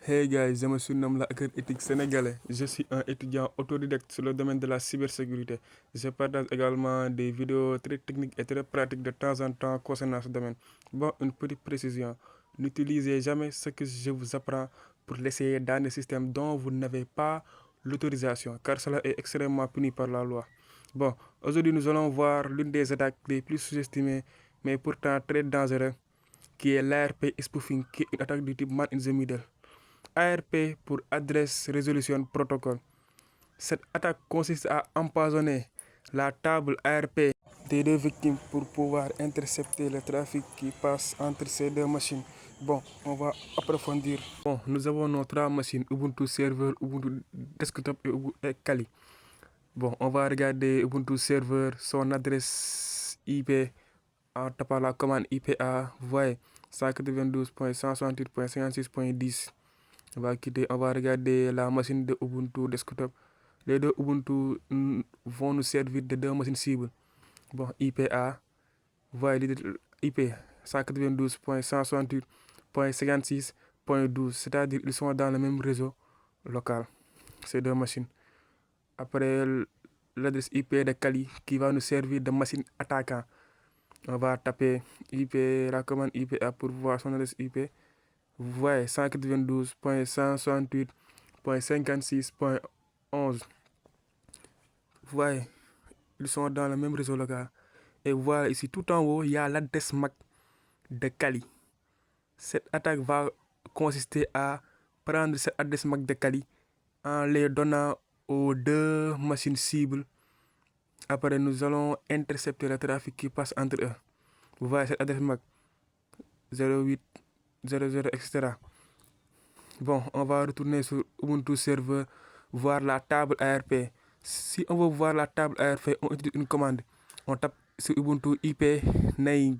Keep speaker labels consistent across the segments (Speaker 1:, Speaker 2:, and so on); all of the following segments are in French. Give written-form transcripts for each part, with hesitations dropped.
Speaker 1: Hey guys, je me surnomme la hacker éthique sénégalais. Je suis un étudiant autodidacte sur le domaine de la cybersécurité. Je partage également des vidéos très techniques et très pratiques de temps en temps concernant ce domaine. Bon, une petite précision. N'utilisez jamais ce que je vous apprends pour l'essayer dans des systèmes dont vous n'avez pas l'autorisation, car cela est extrêmement puni par la loi. Bon, aujourd'hui nous allons voir l'une des attaques les plus sous-estimées, mais pourtant très dangereuses, qui est l'ARP spoofing, qui est une attaque du type man in the middle. ARP pour Address Resolution Protocol. Cette attaque consiste à empoisonner la table ARP des deux victimes pour pouvoir intercepter le trafic qui passe entre ces deux machines. Bon, on va approfondir. Bon, nous avons nos trois machines, Ubuntu Server, Ubuntu Desktop et Kali. Bon, on va regarder Ubuntu Server, son adresse IP en tapant la commande IPA, vous voyez, 192.168.56.10. On va quitter, on va regarder la machine de Ubuntu Desktop. Les deux Ubuntu vont nous servir de deux machines cibles. Bon, IPA, voyez IP 192.168.56.12, c'est-à-dire ils sont dans le même réseau local, ces deux machines. Après, l'adresse IP de Kali qui va nous servir de machine attaquant. On va taper IP, la commande IPA pour voir son adresse IP. Vous voyez 192.168.56.11. Vous voyez, ils sont dans le même réseau local. Et voilà ici, tout en haut, il y a l'adresse MAC de Kali. Cette attaque va consister à prendre cette adresse MAC de Kali en les donnant aux deux machines cibles. Après, nous allons intercepter le trafic qui passe entre eux. Vous voyez cette adresse MAC 08, 00, etc. Bon, on va retourner sur Ubuntu Server, voir la table ARP. Si on veut voir la table ARP, on utilise une commande. On tape sur Ubuntu IP naing.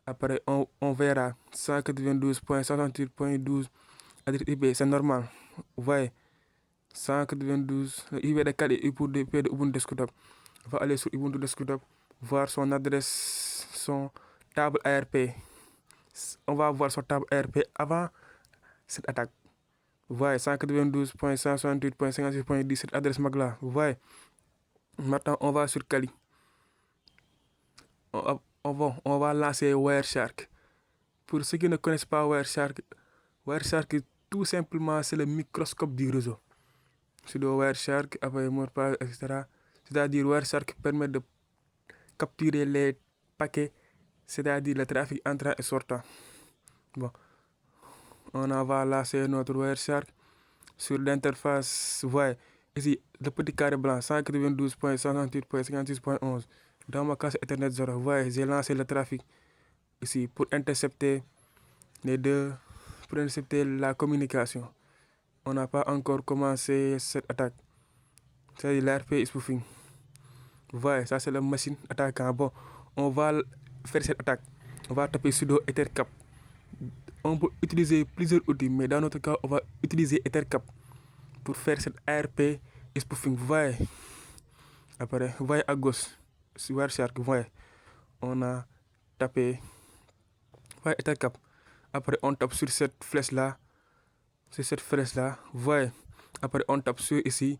Speaker 1: Après, on verra 192.168.12 adresse IP, c'est normal. Vous voyez, 192, IP de Kali et pour IP de Ubuntu Desktop. On va aller sur Ubuntu Desktop, voir son adresse, son table ARP. On va voir son table ARP avant cette attaque. Vous voyez, 192.168.56.10, cette adresse MAC là. Vous voyez. Maintenant, on va sur Kali. On va lancer Wireshark. Pour ceux qui ne connaissent pas Wireshark, tout simplement, c'est le microscope du réseau. Sudo Wireshark, après mot de passe, etc. C'est-à-dire, Wireshark permet de capturer les paquets, c'est-à-dire le trafic entrant et sortant. Bon, on va lancer notre Wireshark sur l'interface. Vous voyez, ici, le petit carré blanc, 192.168.56.11. Dans ma case Ethernet 0, vous voyez, j'ai lancé le trafic ici pour intercepter les deux, pour intercepter la communication. On n'a pas encore commencé cette attaque. C'est l'ARP spoofing. Vous voyez, ça c'est la machine attaquant. Bon, on va faire cette attaque. On va taper sudo ethercap. On peut utiliser plusieurs outils, mais dans notre cas, on va utiliser ethercap pour faire cette ARP spoofing. Vous voyez, après, vous voyez à gauche, sur Wireshark, vous voyez, on a tapé, vous voyez, ethercap. Après, on tape sur cette flèche-là, vous voyez. Après, on tape sur ici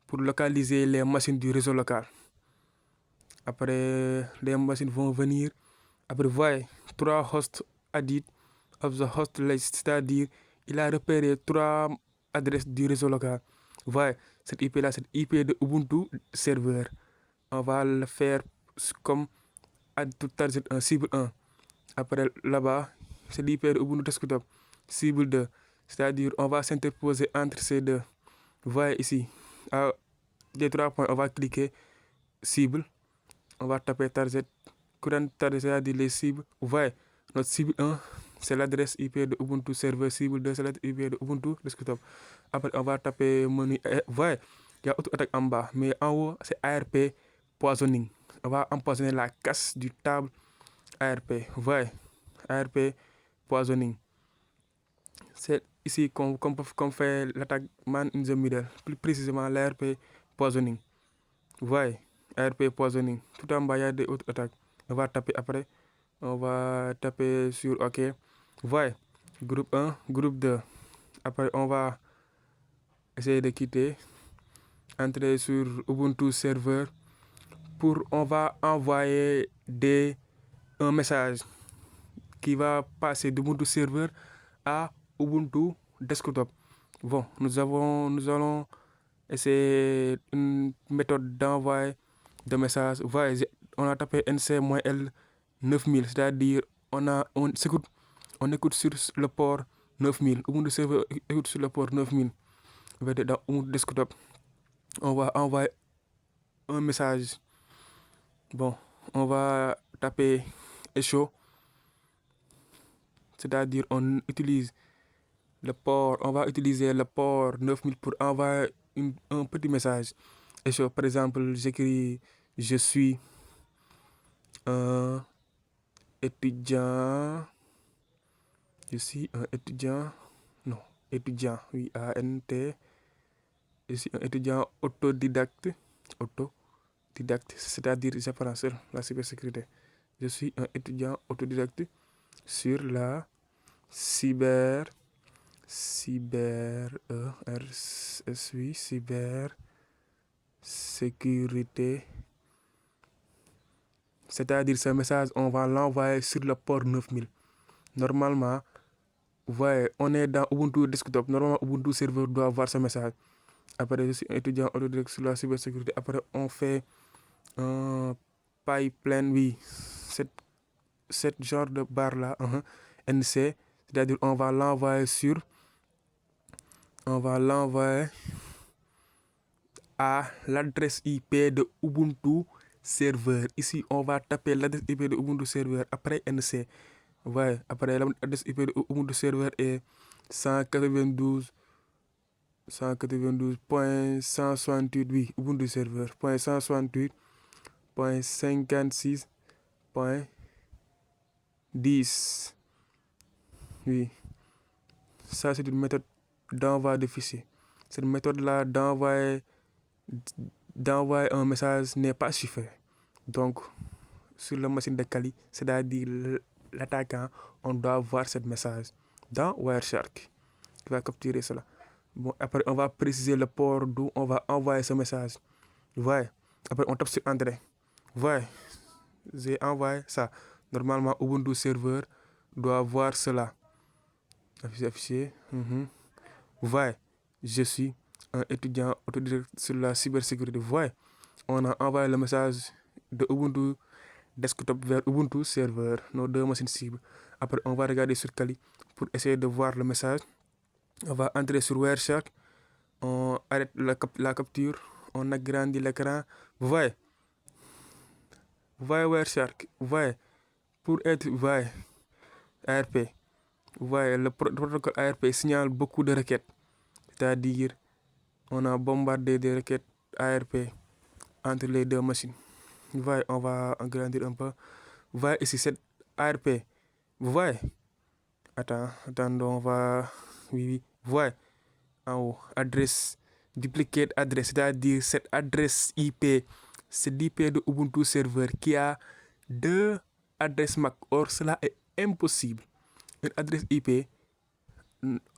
Speaker 1: pour localiser les machines du réseau local. Après, les machines vont venir. Après, vous voyez, 3 hosts added of the host list, c'est-à-dire, il a repéré 3 adresses du réseau local. Vous voyez, cette IP-là, c'est IP de Ubuntu Server. On va le faire comme add to target 1, cible 1. Après, là-bas, c'est l'IP de Ubuntu Desktop, cible 2. C'est-à-dire, on va s'interposer entre ces deux. Vous voyez ici, à les 3 points, on va cliquer cible. On va taper target, current target, c'est-à-dire les cibles. Vous voyez, notre cible 1, c'est l'adresse IP de Ubuntu Server, cible 2, c'est l'adresse IP de Ubuntu Desktop. Après, on va taper menu. Vous voyez, il y a autre attaque en bas, mais en haut, c'est ARP poisoning. On va empoisonner la casse du table ARP. Vous voyez, ARP poisoning. C'est ici qu'on fait l'attaque man in the middle, plus précisément l'ARP poisoning. Vous voyez, ARP poisoning. Tout en bas, il y a des autres attaques. On va taper après. On va taper sur OK. Vous voyez, groupe 1, groupe 2. Après, on va essayer de quitter, entrer sur Ubuntu serveur on va envoyer un message qui va passer d'Ubuntu serveur à Ubuntu desktop. Bon, nous allons essayer une méthode d'envoi de message. Voyez, on a tapé nc-l 9000, c'est-à-dire on écoute sur le port 9000. Ubuntu serveur écoute sur le port 9000. Dans Ubuntu desktop, on va envoyer un message. Bon, on va taper echo, c'est-à-dire on va utiliser le port 9000 pour envoyer un petit message. Echo, par exemple, j'écris je suis un étudiant. Je suis un étudiant. Non, étudiant, oui, A-N-T. Je suis un étudiant autodidacte, c'est-à-dire j'apprends sur la cybersécurité. Je suis un étudiant autodidacte sur la cybersécurité. C'est-à-dire ce message, on va l'envoyer sur le port 9000. Normalement, vous voyez, on est dans Ubuntu desktop. Normalement, Ubuntu serveur doit voir ce message. Après, je suis étudiant autodidacte sur la cybersécurité. Après, on fait un pipeline, oui, cette genre de barre là, NC, c'est-à-dire on va l'envoyer à l'adresse IP de Ubuntu serveur. Ici, on va taper l'adresse IP de Ubuntu serveur après NC. Ouais, après l'adresse IP de Ubuntu serveur est 192.168, oui, Ubuntu serveur, .168.56.10. Oui, ça c'est une méthode d'envoi de fichiers. Cette méthode-là d'envoyer un message n'est pas suffisante. Donc, sur la machine de Kali, c'est-à-dire l'attaquant, on doit voir ce message dans Wireshark qui va capturer cela. Bon, après, on va préciser le port d'où on va envoyer ce message. Vous voyez? Après, on tape sur Entrée. Vous voyez? J'ai envoyé ça. Normalement, Ubuntu serveur doit voir cela. Afficher. Vous voyez? Je suis un étudiant autodidacte sur la cybersécurité. Vous voyez? On a envoyé le message de Ubuntu desktop vers Ubuntu serveur, nos deux machines cibles. Après, on va regarder sur Kali pour essayer de voir le message. On va entrer sur Wireshark. On arrête la capture. On agrandit l'écran. Vous voyez? Vous voyez Wireshark? Vous voyez? Pour être, vous voyez, ARP. Vous voyez, le protocole ARP signale beaucoup de requêtes. C'est-à-dire, on a bombardé des requêtes ARP entre les deux machines. Vous voyez, on va agrandir un peu. Vous voyez ici, cette ARP. Vous voyez? Attendons, on va... Oui. Vous voyez? En haut, adresse, duplicate adresse, c'est-à-dire cette adresse IP, c'est l'IP de Ubuntu serveur qui a deux adresses MAC. Or, cela est impossible. Une adresse IP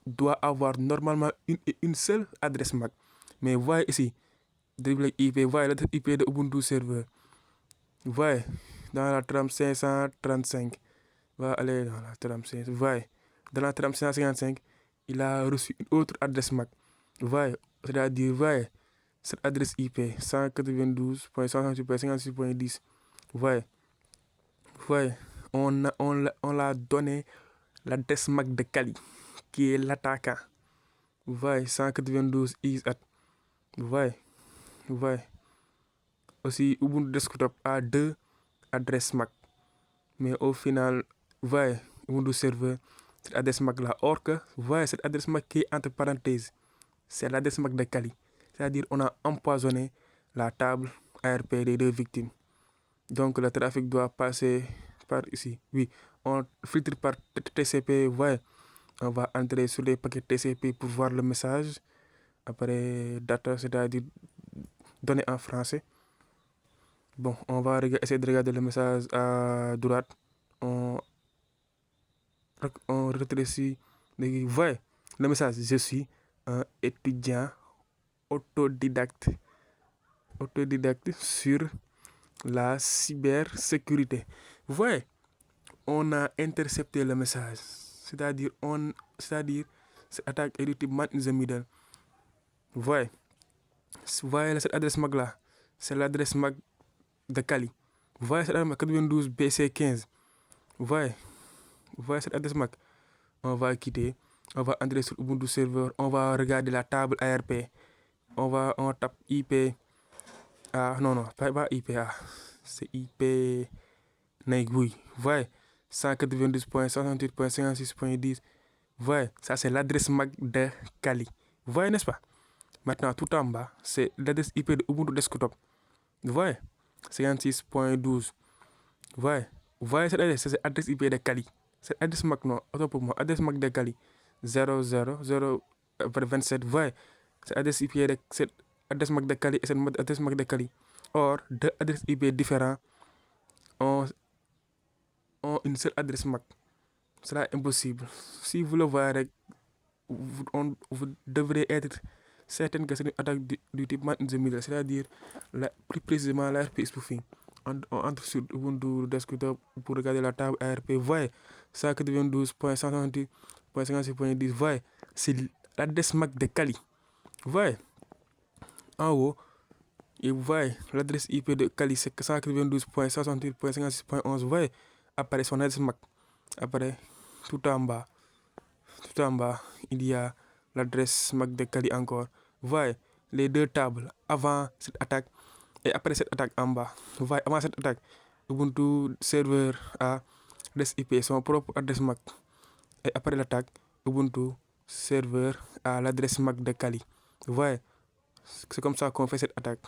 Speaker 1: doit avoir normalement une seule adresse MAC. Mais vous voyez ici, duplicate IP, vous voyez l'adresse IP de Ubuntu serveur. Vous voyez, dans la trame 535, va aller dans la trame 5. Vous voyez, dans la trame 555, il a reçu une autre adresse MAC. Vous voyez, c'est-à-dire, vous voyez, cette adresse IP 192.168.56.10. Vous voyez, on l'a donné l'adresse MAC de Kali, qui est l'attaquant. Vous voyez, 192 is at. Vous voyez. Aussi, Ubuntu Desktop a deux adresses MAC. Mais au final, vous voyez, Ubuntu Serveur, cette adresse MAC là. Or que, vous voyez, cette adresse MAC qui est entre parenthèses, c'est l'adresse MAC de Kali. C'est-à-dire, on a empoisonné la table ARP des deux victimes. Donc, le trafic doit passer par ici. Oui, on filtre par TCP, vous voyez. On va entrer sur les paquets TCP pour voir le message. Après, data, c'est-à-dire données en français. Bon, on va essayer de regarder le message à droite. On rétrécit. Vous voyez, le message je suis un étudiant autodidacte sur la cybersécurité. Vous voyez, on a intercepté le message. C'est-à-dire, cette attaque est du type man in the middle. Vous voyez cette adresse MAC là, c'est l'adresse MAC de Kali. Vous voyez cette adresse MAC 92 BC15. Vous voyez cette adresse MAC. On va quitter, on va entrer sur Ubuntu serveur, on va regarder la table ARP. On tape IP. Ah non, pas IPA, c'est IP Naigui. Vous voyez, 192.168.56.10. Vous voyez, ça c'est l'adresse MAC de Kali. Vous voyez, n'est-ce pas? Maintenant, tout en bas, c'est l'adresse IP de Ubuntu Desktop. Vous voyez, 56.12. Vous voyez cette adresse, c'est l'adresse IP de Kali. Cette adresse MAC, non, autant pour moi, adresse MAC de Kali, 00027. Vous voyez, cette adresse IP de cette adresse MAC de Kali et cette adresse MAC de Kali. Or, deux adresses IP différentes ont une seule adresse MAC. Cela est impossible. Si vous le voyez, vous devrez être certain que c'est une attaque du type man in the middle, c'est-à-dire plus précisément l'ARP spoofing. On entre sur Ubuntu Desktop pour regarder la table ARP. Vous voyez, 192.168.56.10. Vous voyez, c'est l'adresse MAC de Kali. Vous voyez, en haut, et vous voyez l'adresse IP de Kali, c'est 192.168.56.11. Vous voyez, après son adresse MAC. Après, tout en bas, il y a l'adresse MAC de Kali encore. Vous voyez, les deux tables avant cette attaque et après cette attaque en bas. Vous voyez, avant cette attaque, Ubuntu serveur a l'adresse IP, son propre adresse MAC. Et après l'attaque, Ubuntu serveur a l'adresse MAC de Kali. Vous voyez, c'est comme ça qu'on fait cette attaque.